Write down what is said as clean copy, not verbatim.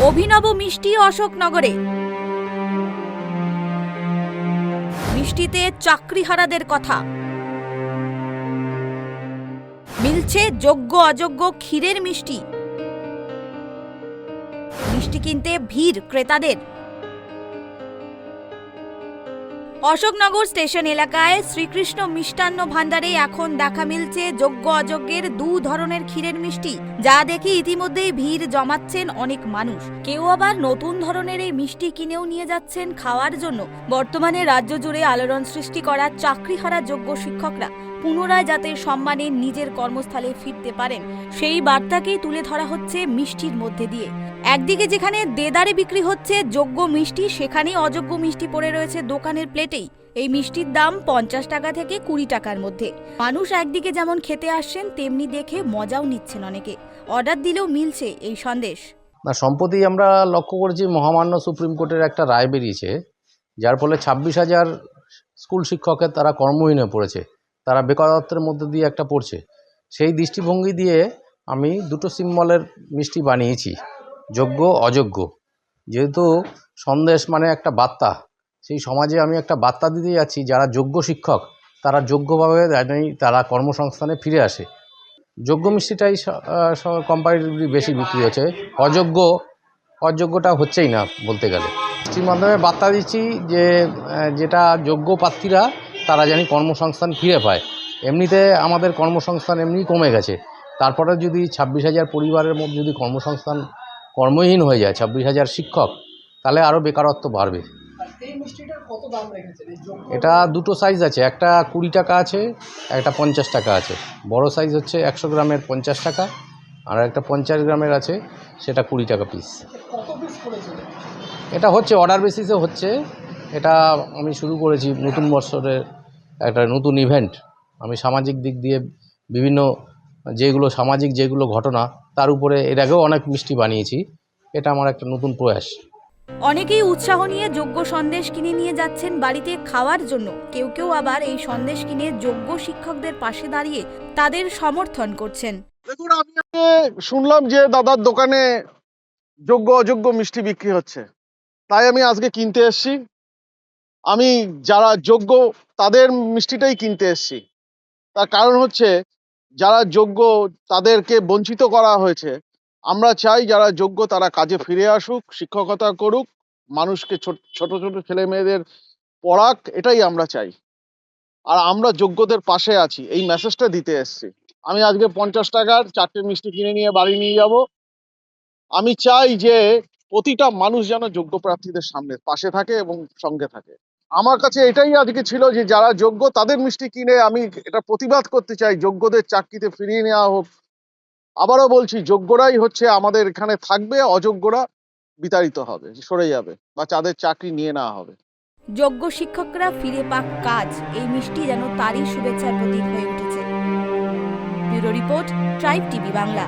অভিনব মিষ্টি অশোকনগরে। মিষ্টিতে চাকরিহারাদের কথা। মিলছে যোগ্য অযোগ্য ক্ষীরের মিষ্টি। মিষ্টি কিনতে ভিড় ক্রেতাদের। অশোকনগর স্টেশন এলাকায় শ্রীকৃষ্ণ মিষ্টান্ন ভান্ডারে এখন দেখা মিলছে যোগ্য অযোগ্যের দু ধরনের ক্ষীরের মিষ্টি, যা দেখে ইতিমধ্যেই ভিড় জমাচ্ছেন অনেক মানুষ। কেউ আবার নতুন ধরনের এই মিষ্টি কিনেও নিয়ে যাচ্ছেন খাওয়ার জন্য। বর্তমানে রাজ্য জুড়ে আলোড়ন সৃষ্টি করা চাকরিহারা যোগ্য শিক্ষকরা পুনরায় যাতে সম্মানে নিজের কর্মস্থলে ফিরতে পারেন, সেই বার্তাকেই তুলে ধরা হচ্ছে মিষ্টির মধ্যে দিয়ে। একদিকে যেখানে দেদারে বিক্রি হচ্ছে যোগ্য মিষ্টি, সেখানেই অযোগ্য মিষ্টি পড়ে রয়েছে দোকানের প্লেটেই। এই মিষ্টির দাম 50 টাকা থেকে 20 টাকার মধ্যে। মানুষ একদিকে যেমন খেতে আসছেন, তেমনি দেখে মজাও নিচ্ছেন অনেকে। অর্ডার দিলেও মিলছে এই সন্দেশ। না, সম্প্রতি আমরা লক্ষ্য করেছি মহামান্য সুপ্রিম কোর্টের একটা রায় বেরিয়েছে, যার ফলে 26,000 স্কুল শিক্ষকের তারা কর্মহীন হয়ে পড়েছে, তারা বেকারত্বের মধ্যে দিয়ে একটা পড়ছে। সেই দৃষ্টিভঙ্গি দিয়ে আমি দুটো সিম্বলের মিষ্টি বানিয়েছি, যোগ্য অযোগ্য। যেহেতু সন্দেশ মানে একটা বার্তা, সেই সমাজে আমি একটা বার্তা দিতে যাচ্ছি, যারা যোগ্য শিক্ষক তারা যোগ্যভাবে তারা কর্মসংস্থানে ফিরে আসে। যোগ্য মিষ্টিটাই কম্পারেটিভলি বেশি বিক্রি হচ্ছে, অযোগ্যটা হচ্ছেই না বলতে গেলে। মিষ্টির মাধ্যমে বার্তা দিচ্ছি যে যেটা যোগ্য প্রার্থীরা তারা জানি কর্মসংস্থান ফিরে পায়। এমনিতে আমাদের কর্মসংস্থান এমনি কমে গেছে, তারপরে যদি 26,000 পরিবারের মধ্যে যদি কর্মহীন হয়ে যায় 26,000 শিক্ষক, তাহলে আরও বেকারত্ব বাড়বে। এটা দুটো সাইজ আছে, একটা 20 টাকা আছে, একটা 50 টাকা আছে। বড় সাইজ হচ্ছে 100 গ্রামের 50 টাকা, আর একটা 50 গ্রামের আছে, সেটা 20 টাকা পিস। এটা হচ্ছে অর্ডার বেসিসে হচ্ছে। এটা আমি শুরু করেছি নতুন বছরের একটা নতুন ইভেন্ট। আমি সামাজিক দিক দিয়ে বিভিন্ন সামাজিক যেগুলো ঘটনা, তার উপরে এর আগেও অনেক মিষ্টি বানিয়েছি। এটা আমার একটা নতুন প্রয়াস। অনেকেই উৎসাহ নিয়ে যোগ্য সন্দেশ কিনে নিয়ে যাচ্ছেন বাড়িতে খাওয়ার জন্য। কেউ কেউ আবার এই সন্দেশ কিনে যোগ্য শিক্ষকদের পাশে দাঁড়িয়ে তাদের সমর্থন করছেন। দেখুন, আমি শুনলাম যে দাদার দোকানে যোগ্য অযোগ্য মিষ্টি বিক্রি হচ্ছে, তাই আমি আজকে কিনতে এসেছি। আমি যারা যোগ্য তাদের মিষ্টিটাই কিনতে এসেছি। তার কারণ হচ্ছে, যারা যোগ্য তাদেরকে বঞ্চিত করা হয়েছে। আমরা চাই যারা যোগ্য তারা কাজে ফিরে আসুক, শিক্ষকতা করুক, মানুষকে ছোট ছোট ছেলে মেয়েদের পড়াক, এটাই আমরা চাই। আর আমরা যোগ্যদের পাশে আছি, এই মেসেজটা দিতে এসেছি। আমি আজকে 50 টাকার 4টে মিষ্টি কিনে নিয়ে বাড়ি নিয়ে যাব। আমি চাই যে প্রতিটা মানুষ যেন যোগ্য প্রার্থীদের সামনে পাশে থাকে এবং সঙ্গে থাকে। আমার কাছে এটাই আজকে ছিল যে যারা যোগ্য তাদের মিষ্টি কিনে আমি এটা প্রতিবাদ করতে চাই, যোগ্যদের চাকরিতে ফিরিয়ে নেওয়া হোক। আবারও বলছি, যোগ্যরাই হচ্ছে আমাদের এখানে থাকবে, অযোগ্যরা বিতাড়িত হবে, সরে যাবে, বা তাদের চাকরি নিয়ে নেওয়া হবে। যোগ্য শিক্ষকরা ফিরে পাক কাজ, এই মিষ্টি যেন তারই শুভেচ্ছার প্রতীক হয়ে উঠেছে। Bureau report, tribe TV Bangla.